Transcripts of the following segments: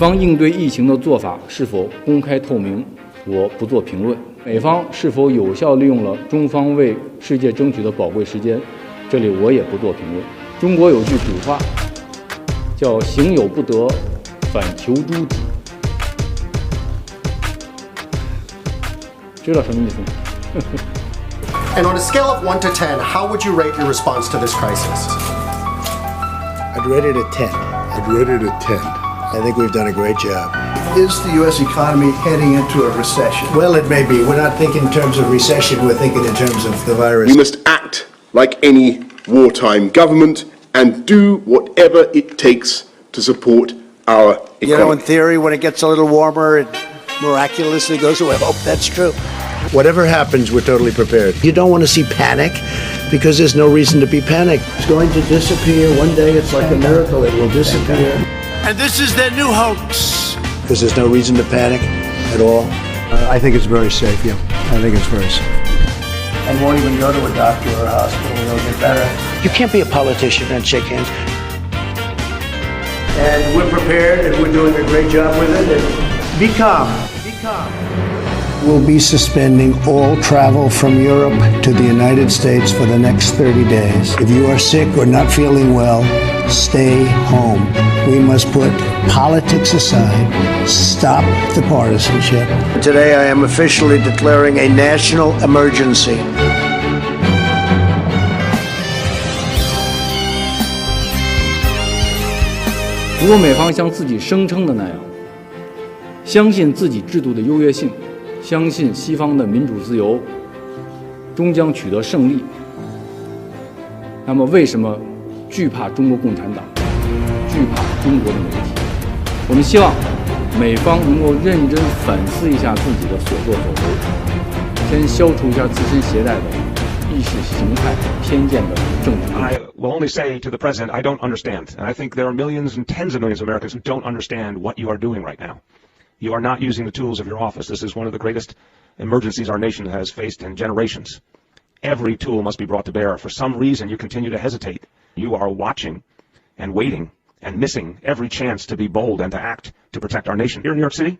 方应对疫情的做法是否公开透明，我不做评论。美方是否有效利用了中方为世界争取的宝贵时间，这里我也不做评论。中国有句古话叫“行有不得，反求诸己”，知道什么意思吗？And on a scale of 1 to 10, how would you rate your response to this crisis? I'd rate it a 10. I'd rate it a 10. I think we've done a great job. Is the U.S. economy heading into a recession? Well, it may be. We're not thinking in terms of recession. We're thinking in terms of the virus. We must act like any wartime government and do whatever it takes to support our economy. You know, in theory, when it gets a little warmer, it miraculously goes away. I hope that's true. Whatever happens, we're totally prepared. You don't want to see panic because there's no reason to be panicked. It's going to disappear. One day it's like a miracle. It will disappear. And this is their new hoax. Because there's no reason to panic at all. I think it's very safe, yeah. I think it's very safe. And won't even go to a doctor or a hospital. It'll get better. You can't be a politician and shake hands. And we're prepared and we're doing a great job with it. And be calm. Be calm. We'll be suspending all travel from Europe to the United States for the next 30 days. If you are sick or not feeling well, stay home. We must put politics aside. Stop the partisanship. Today I am officially declaring a national emergency. 如果美方像自己声称的那样，相信自己制度的优越性，相信西方的民主自由终将取得胜利，那么为什么惧怕中国共产党，惧怕中国的媒体？我们希望美方能够认真反思一下自己的所作所为，先消除一下自身携带的意识形态偏见的政治。I will only say to the president, I don't understand. And I think there are millions and tens of millions of Americans who don't understand what you are doing right now. You are not using the tools of your office. This is one of the greatest emergencies our nation has faced in generations. Every tool must be brought to bear. For some reason, you continue to hesitate. You are watching and waiting and missing every chance to be bold and to act to protect our nation. Here in New York City,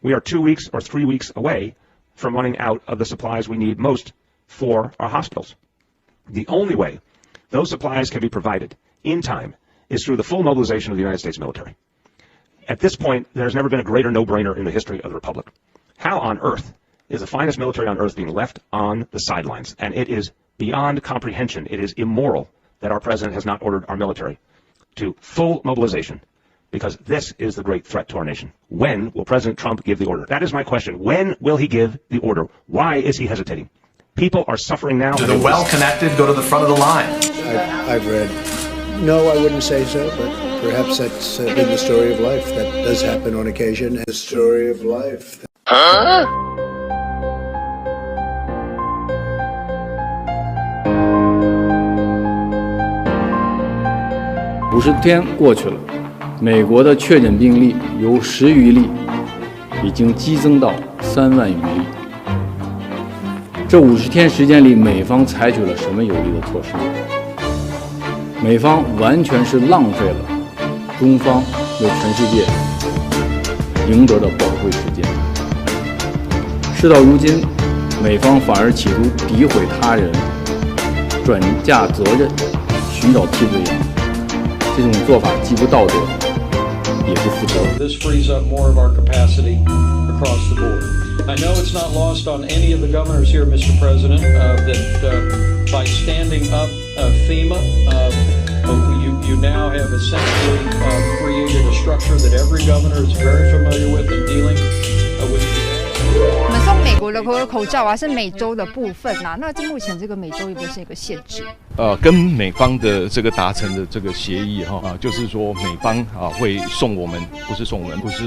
we are 2 weeks or 3 weeks away from running out of the supplies we need most for our hospitals. The only way those supplies can be provided in time is through the full mobilization of the United States military. At this point, there's never been a greater no-brainer in the history of the Republic. How on earth is the finest military on earth being left on the sidelines? And it is beyond comprehension. It is immoral that our president has not ordered our military to full mobilization, because this is the great threat to our nation. When will President Trump give the order? That is my question. When will he give the order? Why is he hesitating? People are suffering now. Do the well-connected go to the front of the line? I've read. No, I wouldn't say so, but perhaps that's been the story of life. That does happen on occasion. The story of life. Huh? 50天过去了，美国的确诊病例由10余例已经激增到3万余例。这50天时间里，美方采取了什么有力的措施？美方完全是浪费了中方为全世界赢得的宝贵时间。事到如今，美方反而企图诋毁他人，转嫁责任，寻找替罪羊。这种做法既不道德，也不负责。This frees up more of our capacity across the board. I know it's not lost on any of the governors here, Mr. President, that by standing up FEMA, you now have essentially created a structure that every governor is very familiar with in dealing with. 我们送美国的口罩啊，是美洲的部分啊。那目前这个美洲有没有是一个限制？跟美方的这个达成的这个协议就是说美方会送我们，不是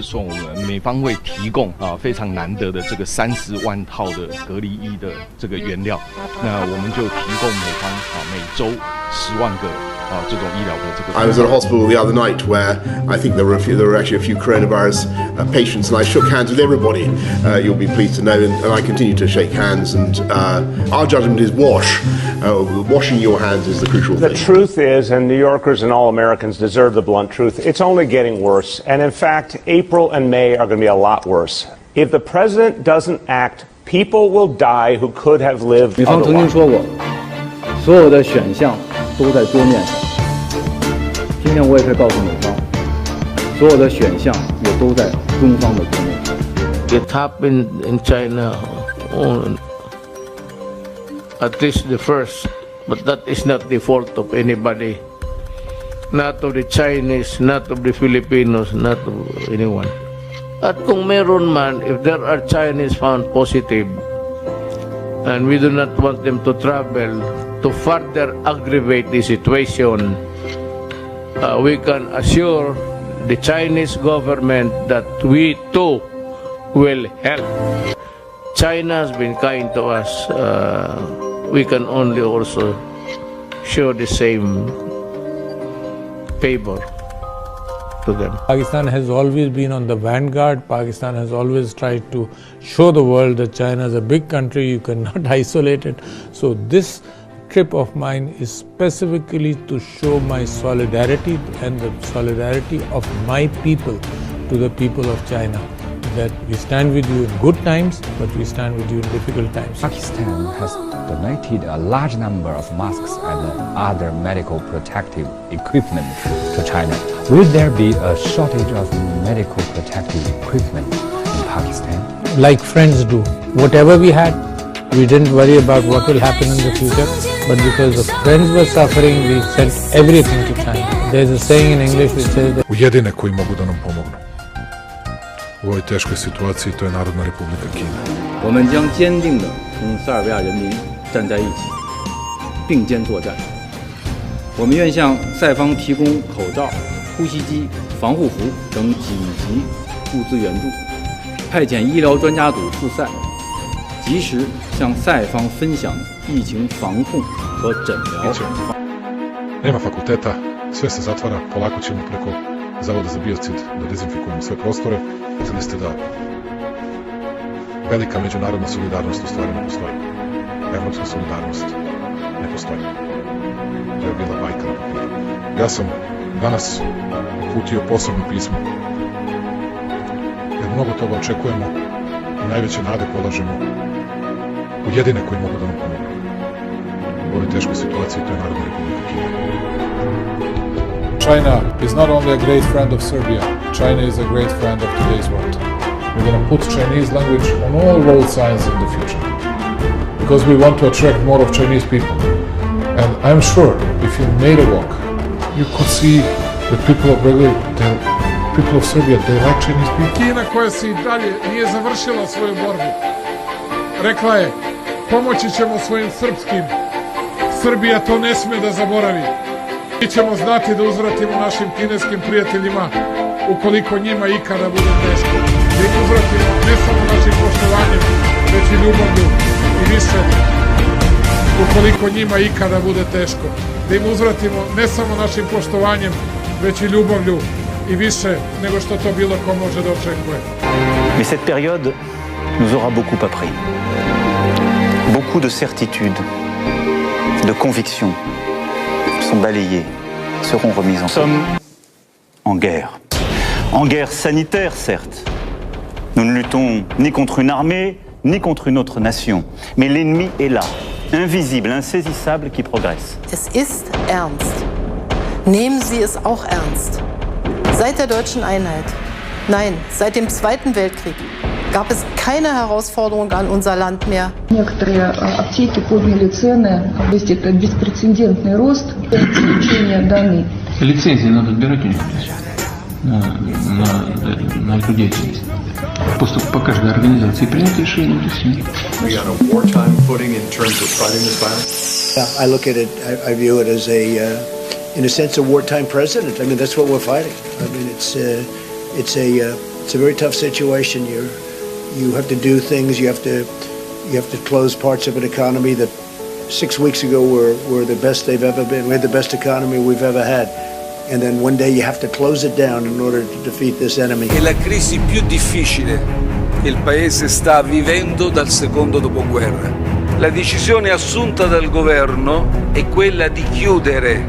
送我们，美方会提供非常难得的这个30万套的隔离衣的这个原料，那我们就提供美方每周10万个这种医疗的这个。I was at a hospital the other night where I think there were actually a few coronavirus patients, and I shook hands with everybody. You'll be pleased to know, and I continue to shake hands. And our judgment is wash. Washing your hands is the crucial thing. The truth is, and New Yorkers and all Americans deserve the blunt truth, it's only getting worse. And in fact, April and May are going to be a lot worse. If the president doesn't act, people will die who could have lived. 美方曾经说过，所有的选项都在桌面上。今天我也可以告诉美方，所有的选项也都在中方的桌面上。It happened in China, at least the first, but that is not the fault of anybody. Not of the Chinese, not of the Filipinos, not of anyone. At kung meron man, if there are Chinese found positive, and we do not want them to travel to further aggravate the situation, we can assure the Chinese government that we too will help. China has been kind to us. We can only also show the same favor to them. Pakistan has always been on the vanguard. Pakistan has always tried to show the world that China is a big country, you cannot isolate it. So this trip of mine is specifically to show my solidarity and the solidarity of my people to the people of China. That we stand with you in good times, but we stand with you in difficult times. Pakistan has donated a large number of masks and other medical protective equipment to China. Will there be a shortage of medical protective equipment in Pakistan? Like friends do. Whatever we had, we didn't worry about what will happen in the future, but because the friends were suffering, we sent everything to China. There's a saying in English which says that Ujedine koji mogu da nam pomognu u ovoj teškoj situaciji, to je Narodna Republika Kina. 我们将坚定地同塞尔维亚人民站在一起，并肩作战。我们愿向塞方提供口罩、呼吸机、防护服等紧急物资援助，派遣医疗专家组赴塞，及时向塞方分享疫情防控和诊疗。Nema fakulteta, sve se zatvara, polako ćemo preko Zavoda za biocid da dezinfikujemo sve prostore. Vidjeli ste da velika međunarodna solidarnost u stvari ne postoji. Evropska solidarnost ne postoji. To je bila bajka na papiru. Ja sam danas uputio posebno pismo, jer mnogo toga očekujemo i najveće nade polažemo u jedine koji mogu da nam pomogu u ovoj teškoj situaciji, to je Narodna Republika Kina. China is not only a great friend of Serbia, China is a great friend of today's world. We're going to put Chinese language on all road signs in the future because we want to attract more of Chinese people. And I'm sure if you made a walk, you could see the people of people of Serbia, they like Chinese people. Kina koja se i dalje nije završila svoju borbu, rekla je pomoći ćemo svojim srpskim. Srbija to ne sme da zaboravi. Mi ćemo znati da uzvratimo našim kineskim prijateljima ukoliko njima ikada bude teško. Da im uzvratimo ne samo našim poštovanjem, već i ljubavlju i više ukoliko njima ikada bude teško. Da im uzvratimo ne samo našim poštovanjem, već i ljubavlju i više nego što to bilo ko može da očekuje. Mais cette période nous aura beaucoup appris. Beaucoup de certitudes, de convictions sont balayées, seront remises en cause. Nous sommes en guerre. En guerre sanitaire, certes. Nous ne luttons ni contre une armée, ni contre une autre nation. Mais l'ennemi est là, invisible, insaisissable, qui progresse. Es ist ernst. Nehmen Sie es auch ernst. Seit der deutschen Einheit, nein, seit dem Zweiten Weltkrieg, gab es keine Herausforderung an unser Land mehr. Некоторые аптеки подняли цены, то есть это беспрецедентный рост лечения данной. Лицензии надо отбирать у них на эту деятельность. Просто по каждой организации принять решение. We on a wartime footing in terms of fighting this violence? I look at it, I view it as in a sense, a wartime president. I mean, that's what we're fighting. I mean, it's a very tough situation. You have to do things. You have to close parts of an economy that 6 weeks ago were the best they've ever been. We had the best economy we've ever had. And then one day you have to close it down in order to defeat this enemy. È la crisi più difficile che il Paese sta vivendo dal secondo dopoguerra. La decisione assunta dal governo è quella di chiudere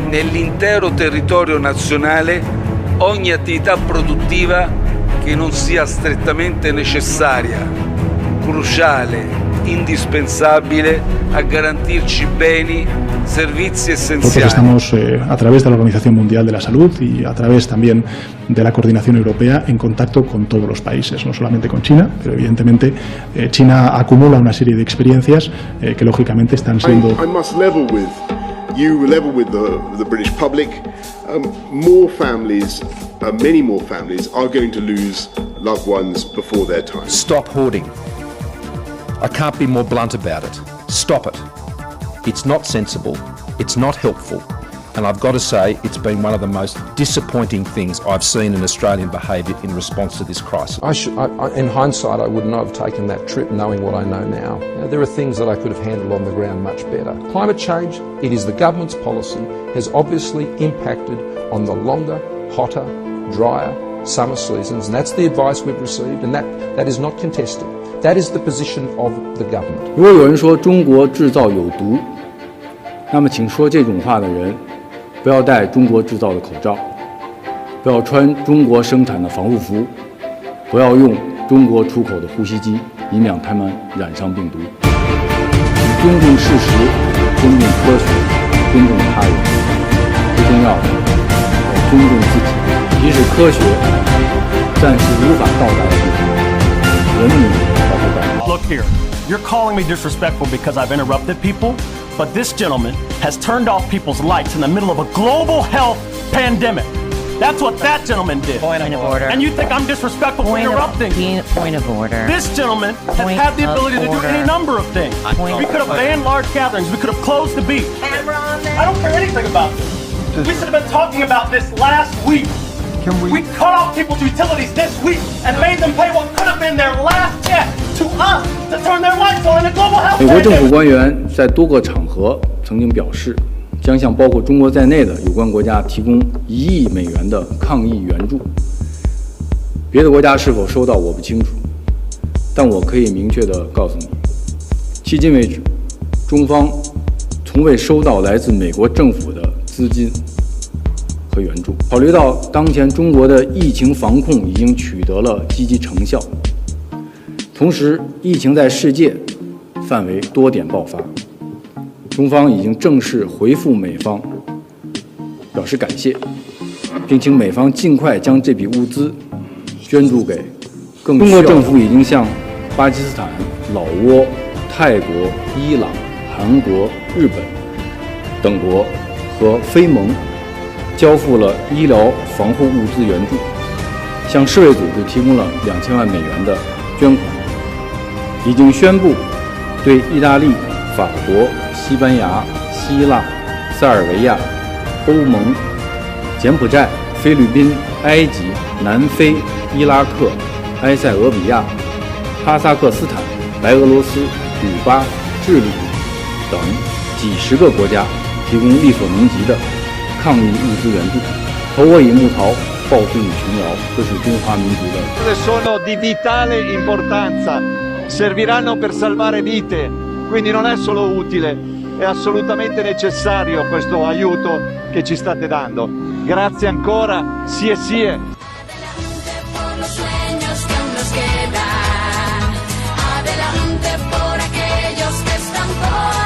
nell'intero territorio nazionale ogni attività produttiva che non sia strettamente necessaria, cruciale, indispensabile a garantirci beni, servizi Nosotros essenziali. estamos, a través de la Organización Mundial de la Salud y a través también de la Coordinación Europea, en contacto con todos los países, no solamente con China, pero evidentemente China acumula una serie de experiencias que lógicamente están siendo... I must level with you, level with the British public. More families, many more families, are going to lose loved ones before their time. Stop hoarding. I can't be more blunt about it. Stop it. It's not sensible, it's not helpful, and I've got to say it's been one of the most disappointing things I've seen in Australian behaviour in response to this crisis. In hindsight, I would not have taken that trip knowing what I know now. There are things that I could have handled on the ground much better. Climate change, it is the government's policy, has obviously impacted on the longer, hotter, drier summer seasons, and that's the advice we've received, and that is not contested. That is the position of the government. 如果有人说中国制造有毒，那么请说这种话的人不要戴中国制造的口罩，不要穿中国生产的防护服，不要用中国出口的呼吸机，以免他们染上病毒。尊重事实，尊重科学，尊重他人，最重要的要尊重自己。即使科学暂时无法到达的地方，人民才会到达。 Look here, you're calling me disrespectful because I've interrupted people, but this gentleman has turned off people's lights in the middle of a global health pandemic. That's what that gentleman did. Point of order. And you think I'm disrespectful for interrupting? Point of order. This gentleman has had the ability to do any number of things. We could have banned large gatherings. We could have closed the beach. I don't care anything about this. We should have been talking about this last week. We cut off people's utilities this week and made them pay what could have been their last check to us to turn their lights on in a global health pandemic. 美国政府官员在多个场合曾经表示，将向包括中国在内的有关国家提供1亿美元的抗疫援助。别的国家是否收到我不清楚，但我可以明确地告诉你，迄今为止，中方从未收到来自美国政府的资金和援助。考虑到当前中国的疫情防控已经取得了积极成效，同时疫情在世界范围多点爆发，中方已经正式回复美方，表示感谢，并请美方尽快将这笔物资捐助给更需要。中国政府已经向巴基斯坦、老挝、泰国、伊朗、韩国、日本等国和非盟交付了医疗防护物资援助，向世卫组织提供了2000万美元的捐款，已经宣布对意大利、法国、西班牙、希腊、塞尔维亚、欧盟、柬埔寨、菲律宾、埃及、南非、伊拉克、埃塞俄比亚、哈萨克斯坦、白俄罗斯、古巴、智利等几十个国家提供力所能及的抗疫物资援助。投我以木桃，报之以琼瑶，这是中华民族的。Sono di vitale importanza, serviranno per salvare vite, quindi non è solo utile, è assolutamente necessario questo aiuto che ci state dando. Grazie ancora, sie sie. Adelante por aquellos que están por